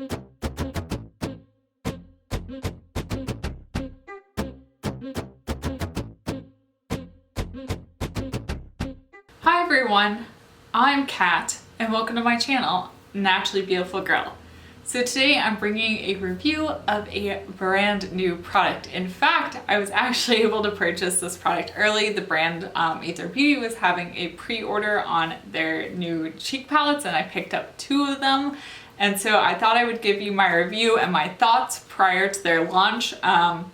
Hi everyone, I'm Kat and welcome to my channel, Naturally Beautiful Girl. So today I'm bringing a review of a brand new product. In fact, I was actually able to purchase this product early. The brand Aether Beauty was having a pre-order on their new cheek palettes and I picked up 2 of them. And so I thought I would give you my review and my thoughts prior to their launch. I'm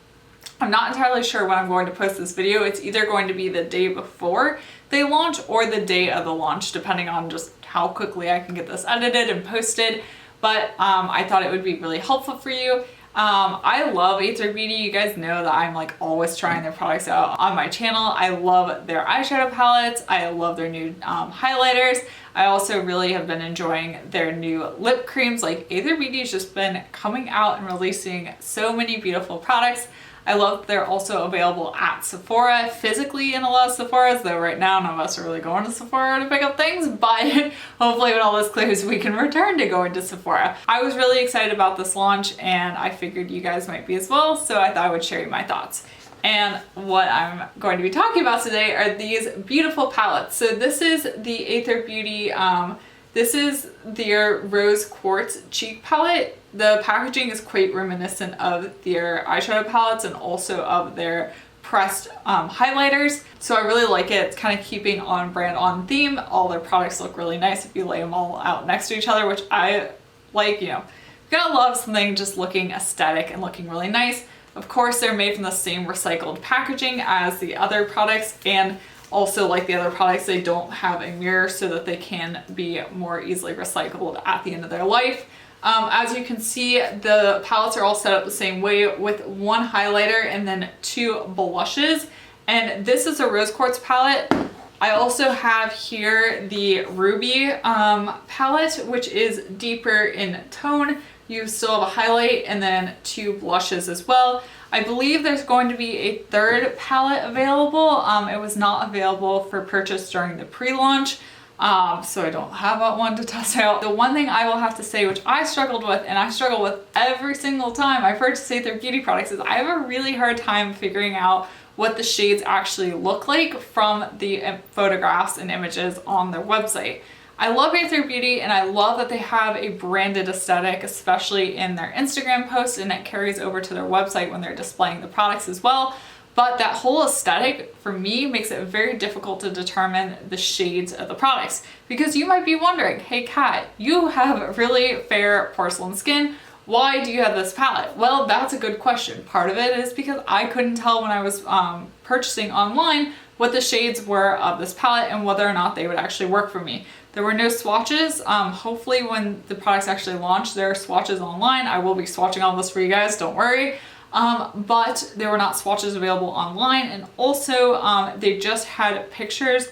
not entirely sure when I'm going to post this video. It's either going to be the day before they launch or the day of the launch, depending on just how quickly I can get this edited and posted. But I thought it would be really helpful for you. I love Aether Beauty. You guys know that I'm like always trying their products out on my channel. I love their eyeshadow palettes. I love their new highlighters. I also really have been enjoying their new lip creams. Like Aether Beauty has just been coming out and releasing so many beautiful products. I love that they're also available at Sephora, physically in a lot of Sephoras, though right now none of us are really going to Sephora to pick up things, but hopefully when all this clears we can return to going to Sephora. I was really excited about this launch and I figured you guys might be as well, so I thought I would share my thoughts. And what I'm going to be talking about today are these beautiful palettes. So this is the Aether Beauty, this is their Rose Quartz cheek palette. The packaging is quite reminiscent of their eyeshadow palettes and also of their pressed highlighters. So I really like it. It's kind of keeping on brand, on theme. All their products look really nice if you lay them all out next to each other, which I like, you know. You gotta love something just looking aesthetic and looking really nice. Of course, they're made from the same recycled packaging as the other products, and also, like the other products, they don't have a mirror so that they can be more easily recycled at the end of their life. As you can see, the palettes are all set up the same way with 1 highlighter and then 2 blushes. And this is a Rose Quartz palette. I also have here the Ruby palette, which is deeper in tone. You still have a highlight and then 2 blushes as well. I believe there's going to be a 3rd palette available. It was not available for purchase during the pre-launch, so I don't have one to test out. The one thing I will have to say, which I struggled with, and I struggle with every single time I purchase their beauty products, is I have a really hard time figuring out what the shades actually look like from the photographs and images on their website. I love Aether Beauty and I love that they have a branded aesthetic, especially in their Instagram posts, and it carries over to their website when they're displaying the products as well. But that whole aesthetic for me makes it very difficult to determine the shades of the products, because you might be wondering, hey Kat, you have really fair porcelain skin. Why do you have this palette? Well, that's a good question. Part of it is because I couldn't tell when I was purchasing online what the shades were of this palette and whether or not they would actually work for me. There were no swatches. Hopefully when the products actually launch, there are swatches online. I will be swatching all this for you guys, don't worry. But there were not swatches available online, and also they just had pictures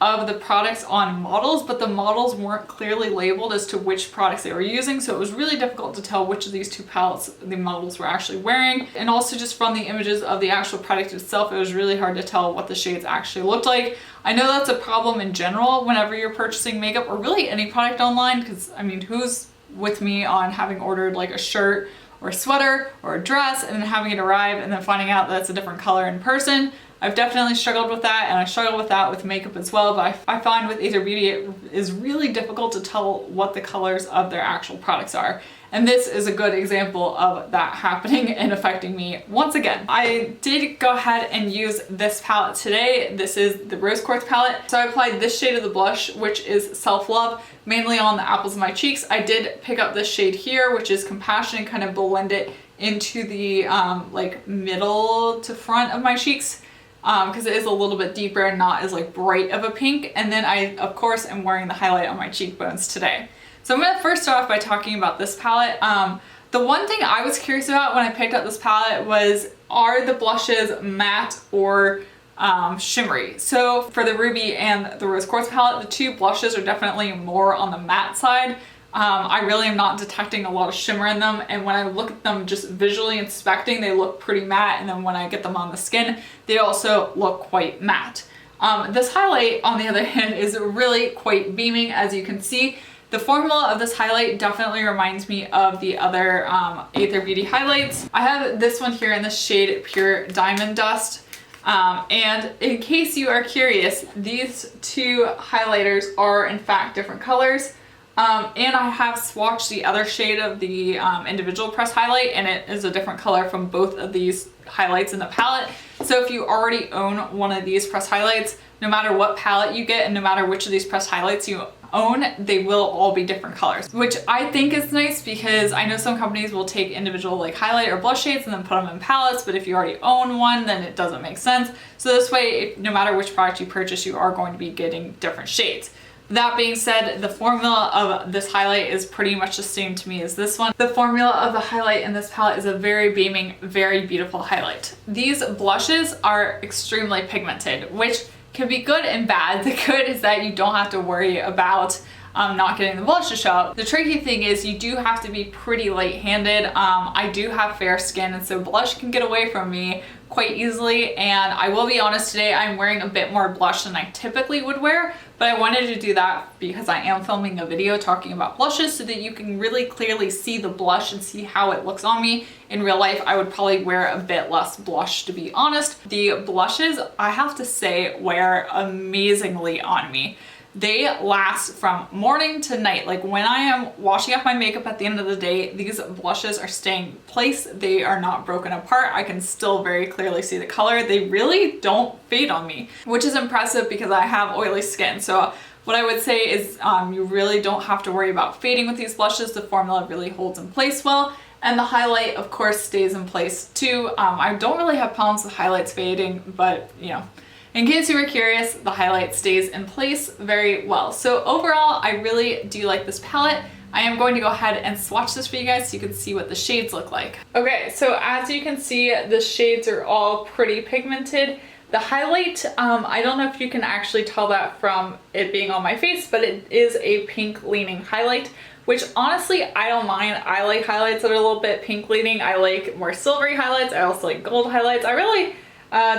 of the products on models, but the models weren't clearly labeled as to which products they were using, so it was really difficult to tell which of these 2 palettes the models were actually wearing. And also just from the images of the actual product itself, it was really hard to tell what the shades actually looked like. I know that's a problem in general whenever you're purchasing makeup or really any product online, because I mean, who's with me on having ordered like a shirt or a sweater or a dress and then having it arrive and then finding out that it's a different color in person? I've definitely struggled with that, and I struggle with that with makeup as well, but I find with Aether Beauty it is really difficult to tell what the colors of their actual products are. And this is a good example of that happening and affecting me once again. I did go ahead and use this palette today. This is the Rose Quartz palette. So I applied this shade of the blush, which is Self Love, mainly on the apples of my cheeks. I did pick up this shade here, which is Compassion, and kind of blend it into the like middle to front of my cheeks, because it is a little bit deeper and not as like bright of a pink. And then I, of course, am wearing the highlight on my cheekbones today. So I'm gonna first start off by talking about this palette. The one thing I was curious about when I picked up this palette was, are the blushes matte or shimmery? So for the Ruby and the Rose Quartz palette, the 2 blushes are definitely more on the matte side. I really am not detecting a lot of shimmer in them, and when I look at them just visually inspecting, they look pretty matte, and then when I get them on the skin, they also look quite matte. This highlight, on the other hand, is really quite beaming. As you can see, The formula of this highlight definitely reminds me of the other Aether Beauty highlights. I have this one here in the shade Pure Diamond Dust. And in case you are curious, these two highlighters are in fact different colors. And I have swatched the other shade of the individual press highlight, and it is a different color from both of these highlights in the palette. So if you already own one of these press highlights, no matter what palette you get and no matter which of these press highlights you own, they will all be different colors, which I think is nice because I know some companies will take individual like highlight or blush shades and then put them in palettes, but if you already own one, then it doesn't make sense. So this way, no matter which product you purchase, you are going to be getting different shades. That being said, the formula of this highlight is pretty much the same to me as this one. The formula of the highlight in this palette is a very beaming, very beautiful highlight. These blushes are extremely pigmented, which can be good and bad. The good is that you don't have to worry about not getting the blush to show up. The tricky thing is you do have to be pretty light-handed. I do have fair skin, and so blush can get away from me quite easily, and I will be honest, today I'm wearing a bit more blush than I typically would wear, but I wanted to do that because I am filming a video talking about blushes so that you can really clearly see the blush and see how it looks on me. In real life, I would probably wear a bit less blush, to be honest. The blushes, I have to say, wear amazingly on me. They last from morning to night. Like when I am washing off my makeup at the end of the day, these blushes are staying in place. They are not broken apart. I can still very clearly see the color. They really don't fade on me, which is impressive because I have oily skin. So what I would say is you really don't have to worry about fading with these blushes. The formula really holds in place well. And the highlight, of course, stays in place too. I don't really have problems with highlights fading, but you know, in case you were curious, the highlight stays in place very well. So overall, I really do like this palette. I am going to go ahead and swatch this for you guys so you can see what the shades look like. Okay, so as you can see, the shades are all pretty pigmented. The highlight, I don't know if you can actually tell that from it being on my face, but it is a pink leaning highlight, which honestly, I don't mind. I like highlights that are a little bit pink leaning. I like more silvery highlights. I also like gold highlights. I really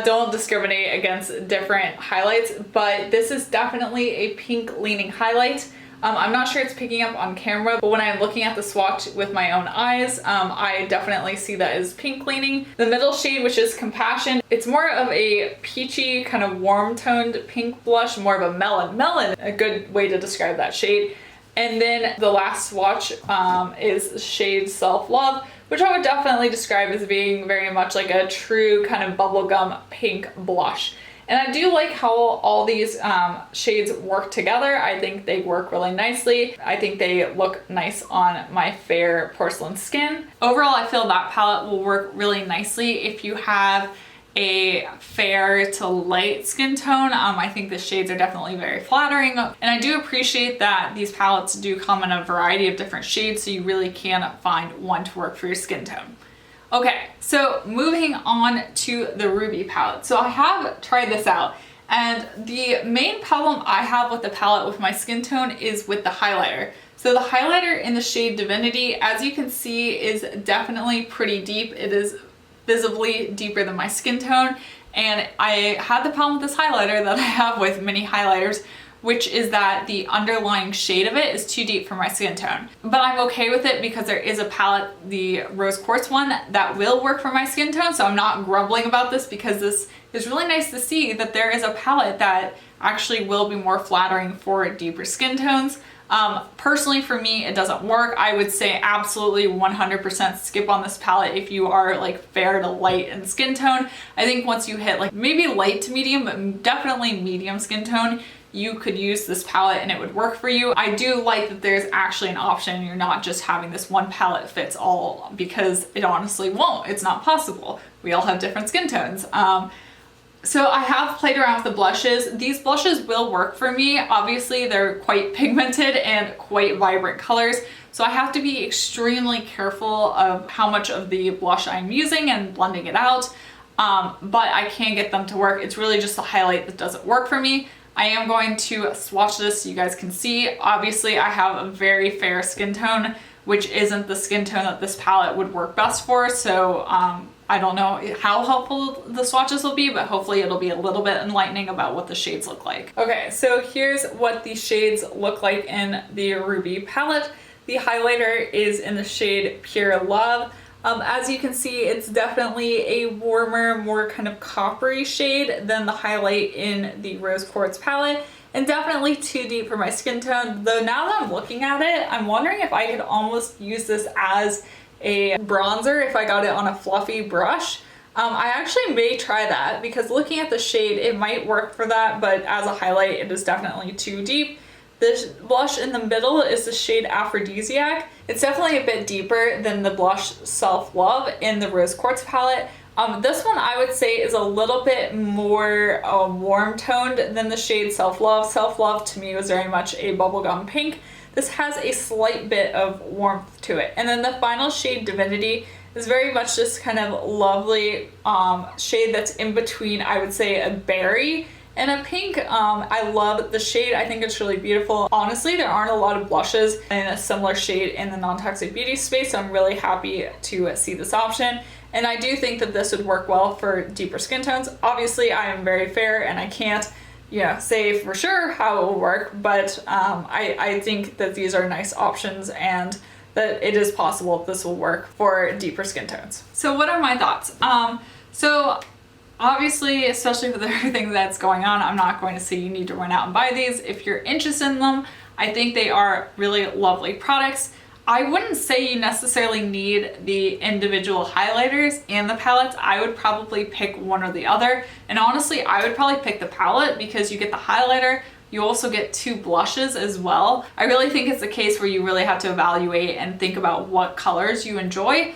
don't discriminate against different highlights, but this is definitely a pink leaning highlight. I'm not sure it's picking up on camera, but when I'm looking at the swatch with my own eyes, I definitely see that as pink leaning. The middle shade, which is Compassion, it's more of a peachy kind of warm toned pink blush, more of a melon. Melon, a good way to describe that shade. And then the last swatch is shade Self Love, which I would definitely describe as being very much like a true kind of bubblegum pink blush. And I do like how all these shades work together. I think they work really nicely. I think they look nice on my fair porcelain skin. Overall, I feel that palette will work really nicely if you have a fair to light skin tone. I think the shades are definitely very flattering, and I do appreciate that these palettes do come in a variety of different shades, so you really can find one to work for your skin tone. Okay, so moving on to the Ruby palette. So I have tried this out, and the main problem I have with the palette with my skin tone is with the highlighter. So the highlighter in the shade Divinity, as you can see, is definitely pretty deep. It is visibly deeper than my skin tone, and I had the problem with this highlighter that I have with many highlighters, which is that the underlying shade of it is too deep for my skin tone. But I'm okay with it because there is a palette, the Rose Quartz one, that will work for my skin tone, so I'm not grumbling about this because this is really nice to see that there is a palette that actually will be more flattering for deeper skin tones. Personally for me, it doesn't work. I would say absolutely 100% skip on this palette if you are like fair to light in skin tone. I think once you hit like maybe light to medium, but definitely medium skin tone, you could use this palette and it would work for you. I do like that there's actually an option. You're not just having this one palette fits all, because it honestly won't. It's not possible. We all have different skin tones. So I have played around with the blushes. These blushes will work for me. Obviously, they're quite pigmented and quite vibrant colors, so I have to be extremely careful of how much of the blush I'm using and blending it out, but I can get them to work. It's really just the highlight that doesn't work for me. I am going to swatch this so you guys can see. Obviously, I have a very fair skin tone, which isn't the skin tone that this palette would work best for, so I don't know how helpful the swatches will be, but hopefully it'll be a little bit enlightening about what the shades look like. Okay, so here's what the shades look like in the Ruby palette. The highlighter is in the shade Pure Love. As you can see, it's definitely a warmer, more kind of coppery shade than the highlight in the Rose Quartz palette, and definitely too deep for my skin tone. Though now that I'm looking at it, I'm wondering if I could almost use this as a bronzer if I got it on a fluffy brush. I actually may try that because looking at the shade, it might work for that, but as a highlight, it is definitely too deep. The blush in the middle is the shade Aphrodisiac. It's definitely a bit deeper than the blush Self Love in the Rose Quartz palette. This one I would say is a little bit more warm toned than the shade Self Love. Self Love to me was very much a bubblegum pink. This has a slight bit of warmth to it. And then the final shade Divinity is very much this kind of lovely shade that's in between, I would say, a berry and a pink. I love the shade. I think it's really beautiful. Honestly, there aren't a lot of blushes in a similar shade in the non-toxic beauty space, so I'm really happy to see this option. And I do think that this would work well for deeper skin tones. Obviously, I am very fair and I can't, say for sure how it will work, but I think that these are nice options and that it is possible this will work for deeper skin tones. So what are my thoughts? So obviously, especially with everything that's going on, I'm not going to say you need to run out and buy these. If you're interested in them, I think they are really lovely products. I wouldn't say you necessarily need the individual highlighters and the palettes. I would probably pick one or the other. And honestly, I would probably pick the palette because you get the highlighter, you also get 2 blushes as well. I really think it's a case where you really have to evaluate and think about what colors you enjoy.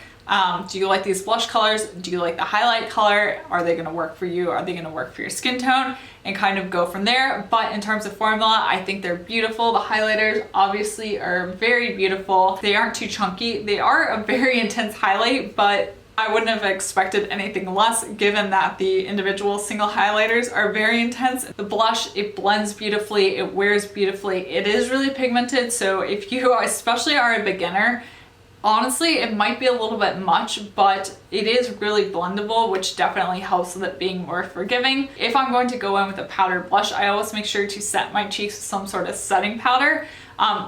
Do you like these blush colors? Do you like the highlight color? Are they gonna work for you? Are they gonna work for your skin tone? And kind of go from there. But in terms of formula, I think they're beautiful. The highlighters obviously are very beautiful. They aren't too chunky. They are a very intense highlight, but I wouldn't have expected anything less given that the individual single highlighters are very intense. The blush, it blends beautifully, it wears beautifully. It is really pigmented, so if you especially are a beginner, honestly, it might be a little bit much, but it is really blendable, which definitely helps with it being more forgiving. If I'm going to go in with a powdered blush, I always make sure to set my cheeks with some sort of setting powder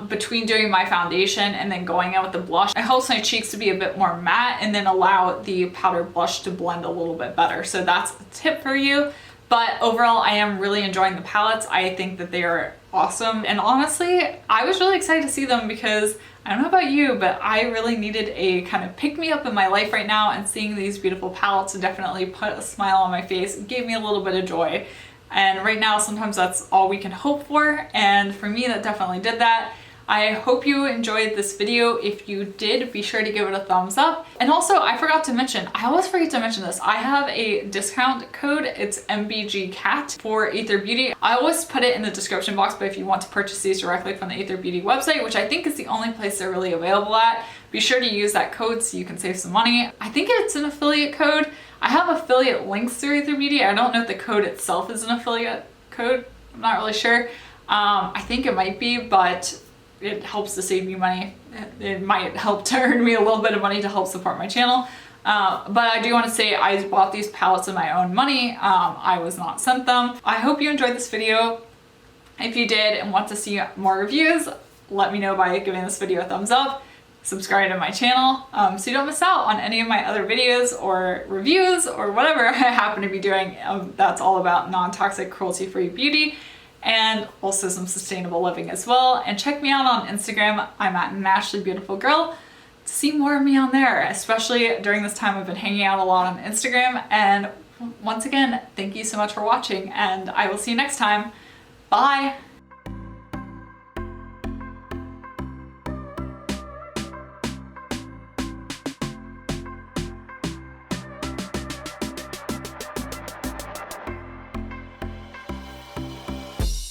between doing my foundation and then going in with the blush. It helps my cheeks to be a bit more matte and then allow the powdered blush to blend a little bit better. So that's a tip for you. But overall, I am really enjoying the palettes. I think that they are awesome. And honestly, I was really excited to see them because I don't know about you, but I really needed a kind of pick-me-up in my life right now, and seeing these beautiful palettes definitely put a smile on my face, gave me a little bit of joy. And right now, sometimes that's all we can hope for, and for me, that definitely did that. I hope you enjoyed this video. If you did, be sure to give it a thumbs up. And also, I forgot to mention, I always forget to mention this, I have a discount code. It's MBGCAT for Aether Beauty. I always put it in the description box, but if you want to purchase these directly from the Aether Beauty website, which I think is the only place they're really available at, be sure to use that code so you can save some money. I think it's an affiliate code. I have affiliate links through Aether Beauty. I don't know if the code itself is an affiliate code. I'm not really sure. I think it might be, but it helps to save me money. It might help to earn me a little bit of money to help support my channel. But I do want to say I bought these palettes with my own money. I was not sent them. I hope you enjoyed this video. If you did and want to see more reviews, let me know by giving this video a thumbs up. Subscribe to my channel so you don't miss out on any of my other videos or reviews or whatever I happen to be doing. That's all about non-toxic, cruelty-free beauty, and also some sustainable living as well. And check me out on Instagram. I'm at naturallybeautifulgirl to see more of me on there, especially during this time I've been hanging out a lot on Instagram. And once again, thank you so much for watching, and I will see you next time. Bye.